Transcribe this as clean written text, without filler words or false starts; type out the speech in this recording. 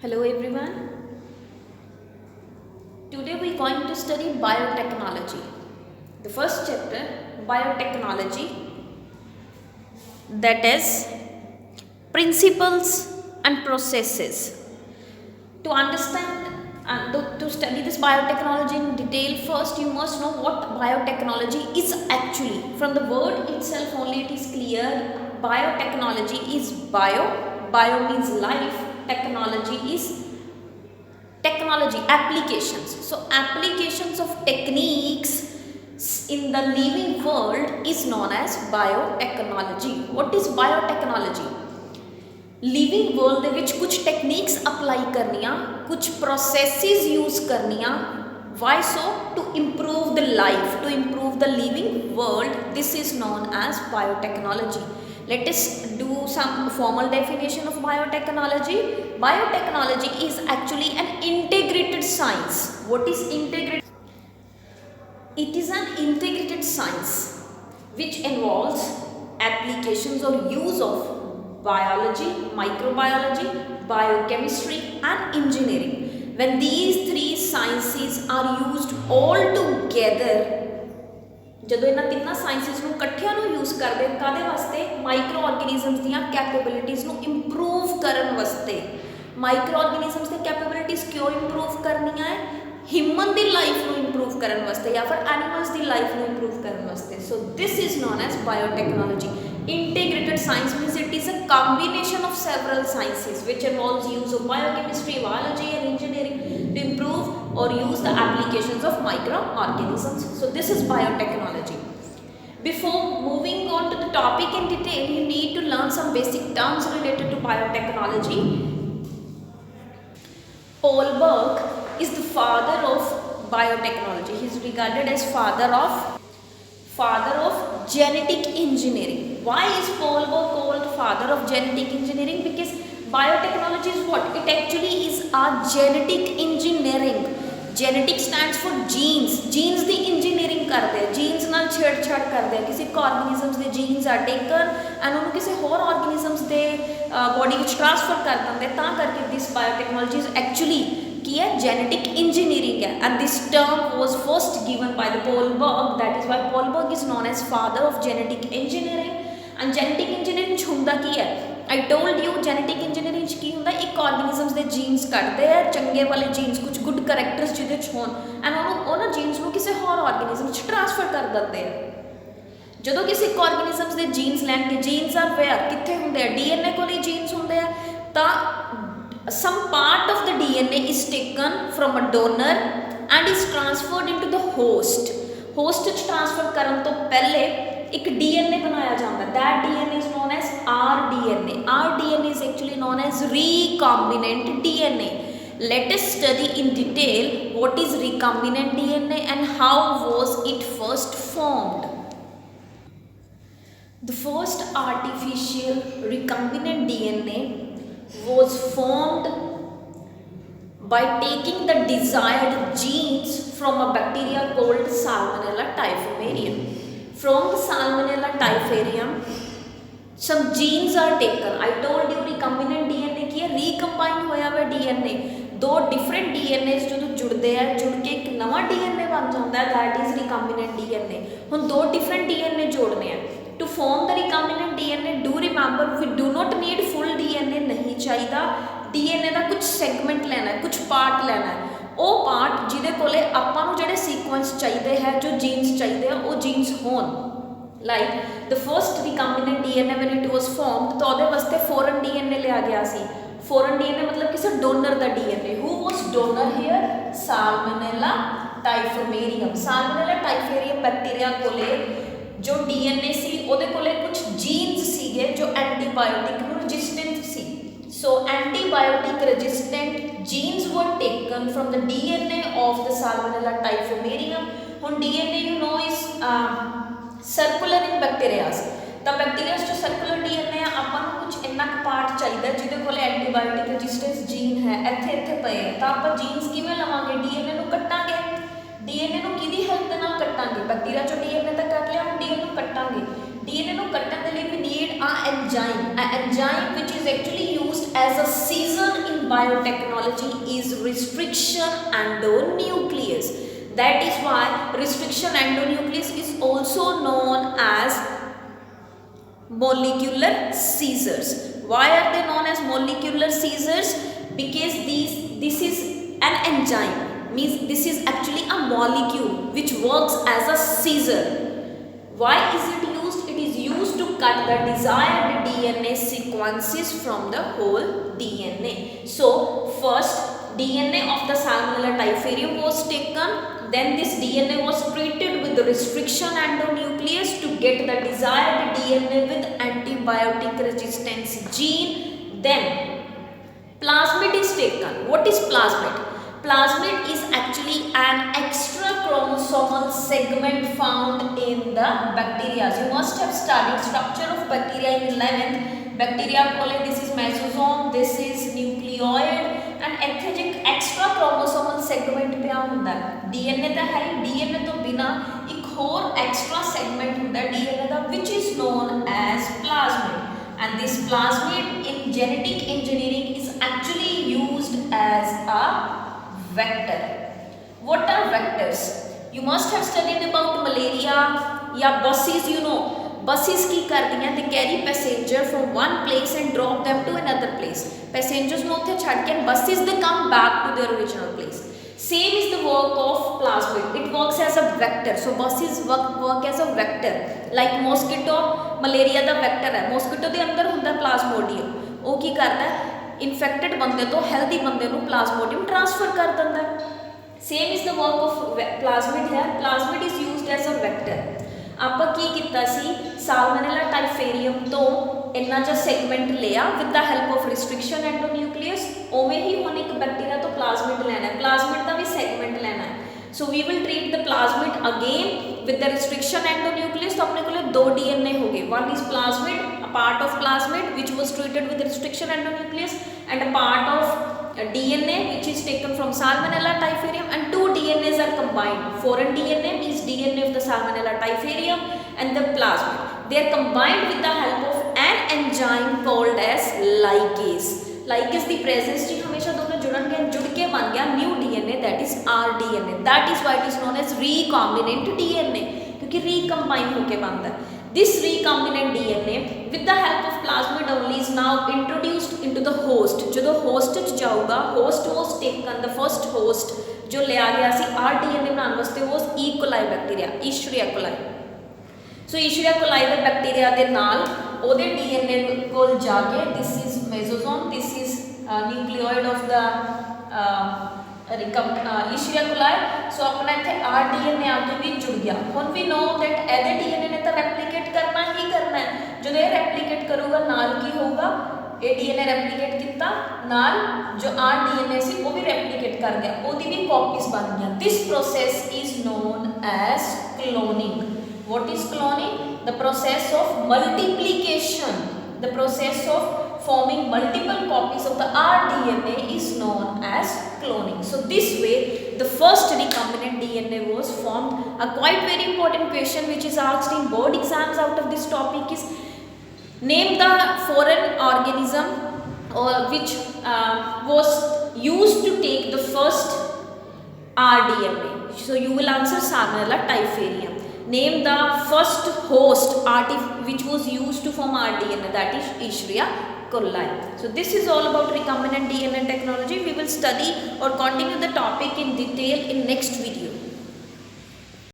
Hello everyone. Today we are going to study biotechnology. The first chapter, biotechnology, that is principles and processes. To understand and to study this biotechnology in detail, first you must know what biotechnology is actually. From the word itself only it is clear. Biotechnology is bio means life, technology is technology applications. So applications of techniques in the living world is known as biotechnology. What is biotechnology? Living world ਦੇ ਵਿੱਚ ਕੁਝ techniques apply ਕਰਨੀਆਂ, ਕੁਝ processes use ਕਰਨੀਆਂ, why so? To improve the life, to improve the living world. This is known as biotechnology. Let us do some formal definition of biotechnology. Biotechnology is actually an integrated science. What is integrated? It is an integrated science which involves applications or use of biology, microbiology, biochemistry and engineering. When these three sciences are used all together, ਜਦੋਂ ਇਹਨਾਂ ਤਿੰਨਾਂ sciences ਨੂੰ ਇਕੱਠਿਆਂ ਨੂੰ use ਕਰਦੇ ਕਾਹਦੇ ਵਾਸਤੇ? Microorganisms ਦੀਆਂ ਕੈਪੇਬਿਲਿਟੀਜ਼ ਨੂੰ ਇੰਪਰੂਵ ਕਰਨ ਵਾਸਤੇ। ਮਾਈਕਰੋ ਆਰਗੇਨਿਜ਼ਮਸ ਦੀਆਂ ਕੈਪੇਬਿਲਿਟੀਜ਼ ਕਿਉਂ ਇੰਪਰੂਵ ਕਰਨੀਆਂ ਹੈ? ਹਿਊਮਨ ਦੀ ਲਾਈਫ ਨੂੰ ਇੰਪਰੂਵ ਕਰਨ ਵਾਸਤੇ ਜਾਂ ਫਿਰ ਐਨੀਮਲਸ ਦੀ ਲਾਈਫ ਨੂੰ ਇੰਪਰੂਵ ਕਰਨ ਵਾਸਤੇ। So this is known as biotechnology. Integrated science means it is a combination of several sciences which involves use of biochemistry, biology and engineering to improve or use the applications of microorganisms. So this is biotechnology. Before moving on to the topic in detail, you need to learn some basic terms related to biotechnology. Paul Berg is the father of biotechnology. He is regarded as father of genetic engineering. Why is Paul Berg called father of genetic engineering? Because biotechnology is what? It actually is our genetic engineering. Genetic stands for genes. Genes the engineering ਕਰਦੇ ਆ, genes ਨਾਲ ਛੇੜਛਾੜ ਕਰਦੇ ਆ। ਕਿਸੇ ਇੱਕ organisms ਦੇ genes are taken and ਉਹਨੂੰ ਕਿਸੇ ਹੋਰ organisms ਦੇ body ਵਿੱਚ transfer ਕਰ ਦਿੰਦੇ, ਤਾਂ ਕਰਕੇ this biotechnology is actually ਕੀ ਹੈ? Genetic engineering ਹੈ। And this term was first given by the Paul Berg. That is why Paul Berg is known as father of genetic engineering. And genetic engineering 'ਚ ਹੁੰਦਾ ਕੀ ਹੈ? I told you genetic engineering 'ਚ ਕੀ ਹੁੰਦਾ? ਇੱਕ organisms ਦੇ genes ਕੱਢਦੇ ਆ, ਚੰਗੇ ਵਾਲੇ genes, ਕੁਝ good characters ਜਿਹਦੇ 'ਚ ਹੋਣ, and ਉਹਨਾਂ genes ਨੂੰ ਕਿਸੇ ਹੋਰ organism 'ਚ transfer ਕਰ ਦਿੰਦੇ ਆ। ਜਦੋਂ ਕਿਸੇ ਇੱਕ organisms ਦੇ genes ਲੈਣਗੇ, genes are where? ਕਿੱਥੇ ਹੁੰਦੇ ਆ? DNA ਕੋਲ ਹੀ genes ਹੁੰਦੇ ਆ। ਤਾਂ some part of the DNA is taken from a donor and is transferred into the host. Host 'ਚ transfer ਕਰਨ ਤੋਂ ਪਹਿਲੇ ਇੱਕ DNA ਬਣਾਇਆ ਜਾਂਦਾ। That DNA is known as rDNA. rDNA is actually known as recombinant DNA. Let us study in detail what is recombinant DNA and how was it first formed. The first artificial recombinant DNA was formed by taking the desired genes from a bacteria called Salmonella typhimurium. From the Salmonella typhimurium, some genes are taken. I told you recombinant DNA ਕੀ ਹੈ? Recombine ਹੋਇਆ ਹੋਇਆ DNA, ਦੋ different DNAs ਜਦੋਂ ਜੁੜਦੇ ਆ, ਜੁੜ ਕੇ ਇੱਕ ਨਵਾਂ DNA ਬਣ ਜਾਂਦਾ ਹੈ। That is recombinant DNA. ਹੁਣ ਦੋ different DNA ਜੋੜਨੇ ਆ। To form the recombinant DNA, do remember we do not need full DNA ਨਹੀਂ ਚਾਹੀਦਾ। DNA ਦਾ ਕੁਝ segment ਲੈਣਾ ਹੈ, ਕੁਝ part ਲੈਣਾ ਹੈ। ਉਹ ਪਾਰਟ ਜਿਹਦੇ ਕੋਲੇ ਆਪਾਂ ਨੂੰ ਜਿਹੜੇ ਸੀਕੁਐਂਸ ਚਾਹੀਦੇ ਹੈ, ਜੋ ਜੀਨਸ ਚਾਹੀਦੇ ਆ, ਉਹ ਜੀਨਸ ਹੋਣ। Like the first recombinant DNA when it was formed, ਤਾਂ ਉਹਦੇ ਵਾਸਤੇ ਫੋਰਨ DNA ਲਿਆ ਗਿਆ ਸੀ। ਫੋਰਨ DNA ਮਤਲਬ ਕਿਸੇ donor the DNA। who was donor here? Salmonella typhimurium. Salmonella typhimurium bacteria ਕੋਲੇ ਜੋ DNA ਸੀ, ਉਹਦੇ ਕੋਲੇ ਕੁਝ ਜੀਨਸ ਸੀਗੇ ਜੋ ਐਂਟੀਬਾਇਓਟਿਕ ਨੂੰ resistant C. So antibiotic resistant genes were taken from the DNA of the Salmonella typhimurium. ਹੁਣ DNA you know is circular in bacteria. ਤਾਂ ਬੈਕਟੀਰੀਆ 'ਚ ਸਰਕੂਲਰ DNA ਆ, ਆਪਾਂ ਨੂੰ ਕੁਝ ਇੰਨਾ ਕੁ ਪਾਰਟ ਚਾਹੀਦਾ ਜਿਹਦੇ ਕੋਲ ਐਂਟੀਬਾਇਓਟਿਕ ਰੈਜ਼ਿਸਟੈਂਸ ਜੀਨ ਹੈ, ਇੱਥੇ ਪਏ ਆ। ਤਾਂ ਆਪਾਂ ਜੀਨਸ ਕਿਵੇਂ ਲਵਾਂਗੇ? DNA ਨੂੰ ਕੱਟਾਂਗੇ। DNA ਨੂੰ ਕਿਹਦੀ ਹੈਲਪ ਦੇ ਨਾਲ ਕੱਟਾਂਗੇ? ਬੈਕਟੀਰੀਆ 'ਚੋਂ DNA ਤਾਂ ਕੱਟ ਲਿਆ, ਹੁਣ DNA ਨੂੰ ਕੱਟਾਂਗੇ। DNA ਨੂੰ ਕੱਟਣ ਦੇ ਲਈ we need an enzyme which is actually used as a scissor in biotechnology is restriction endonuclease. That is why restriction endonuclease is also known as molecular scissors. Why are they known as molecular scissors? Because this is an enzyme, means this is actually a molecule which works as a scissor. Why is it used? It is used to cut the desired DNA sequences from the whole DNA. So first DNA of the Salmonella typhimurium was taken, then this DNA was treated with the restriction endonuclease to get the desired DNA with antibiotic resistance gene. Then plasmid is taken. What is plasmid? Plasmid is actually an extra chromosomal segment found in the bacteria. You must have studied structure of bacteria in 11th. Bacteria coli, this is mesosome, this is nucleoid, and ਇੱਥੇ ਜੇ extra chromosomal segment ਪਿਆ ਹੁੰਦਾ DNA ਤਾਂ ਹੈ ਹੀ, DNA ਤੋਂ ਬਿਨਾ ਇੱਕ ਹੋਰ extra segment ਹੁੰਦਾ DNA the which is known as plasmid. And this plasmid in genetic engineering is actually used as a vector. What are vectors? You must have studied about malaria या buses. You know buses की करदियां they carry passenger from one place and drop them to another place. Passengers ਨੂੰ ਉੱਥੇ ਛੱਡ ਕੇ buses they come back to their original place. Same is the work of plasmid. It works as a vector. So buses work as a vector. Like mosquito, malaria the vector है. Mosquito ਦੇ ਅੰਦਰ ਹੁੰਦਾ plasmodium. ਉਹ ਕੀ ਕਰਦਾ ਹੈ infected ਬੰਦੇ ਤੋਂ healthy ਬੰਦੇ ਨੂੰ ਪਲਾਜ਼ਮੋਡੀਅਮ ਟ੍ਰਾਂਸਫਰ ਕਰ ਦਿੰਦਾ ਹੈ। Same is the work of plasmid ਹੈ। Plasmid is used as a vector. ਆਪਾਂ ਕੀ ਕੀਤਾ ਸੀ ਸਾਲਮੋਨੇਲਾ ਟਾਈਫੇਰੀਅਮ ਤੋਂ ਇੰਨਾ ਜਿਹਾ ਸੈਗਮੈਂਟ ਲਿਆ with the help of restriction endonuclease. ਉਵੇਂ ਹੀ ਹੁਣ ਇੱਕ ਬੈਕਟੀਰੀਆ ਤੋਂ ਪਲਾਜ਼ਮਿਡ ਲੈਣਾ ਹੈ, ਪਲਾਜ਼ਮਿਡ ਦਾ ਵੀ ਸੈਗਮੈਂਟ ਲੈਣਾ ਹੈ। So we will treat the plasmid again with the restriction endonuclease. तो अपने को दो DNA हो गए. One is plasmid, a part of plasmid which was treated with the restriction endonuclease, and a part of DNA which is taken from Salmonella typhimurium, and two DNAs are combined. Foreign DNA means DNA of the Salmonella typhimurium and the plasmid. They are combined with the help of an enzyme called as ligase. Ligase the presence ची हमेशा दोनों जुड़ के बन गया new DNA, that is rDNA. That is why it is known as recombinant DNA, क्योंकि recombine होके बनता है. This recombinant DNA with the help of plasmid only is now introduced into the host. जो host च जाऊगा, host was taken, the first host जो लिया गया सी rDNA बनाने वास्ते was E. coli bacteria, Escherichia coli. So Escherichia coli ਦੇ bacteria ਦੇ ਨਾਲ ਉਹਦੇ DNA ਕੋਲ ਜਾ ਕੇ this is mesosome, this is nucleoid of the Escherichia coli. So अपना इत्थे rDNA आके भी जुड़ गया. ਹੁਣ we know that ਇਹਦੇ DNA ने ਤਾਂ replicate करना ही करना है. ਜਦੋਂ ਇਹ replicate ਕਰੂਗਾ ਨਾਲ ਕੀ ਹੋਊਗਾ, ਇਹ DNA replicate ਕੀਤਾ ਨਾਲ ਜੋ rDNA ਸੀ ਉਹ ਵੀ replicate ਕਰ ਗਿਆ, ਉਹਦੀ ਵੀ copies ਬਣ ਗਈਆਂ. This process is known as cloning. What is cloning? The process of multiplication. The process of forming multiple copies of the rDNA is known as cloning. So this way the first recombinant DNA was formed. A quite very important question which is asked in board exams out of this topic is name the foreign organism or which was used to take the first rDNA. So you will answer Salmonella typhimurium. Name the first host which was used to form rDNA, that is Escherichia coli. So this is all about recombinant DNA technology. We will study or continue the topic in detail in next video.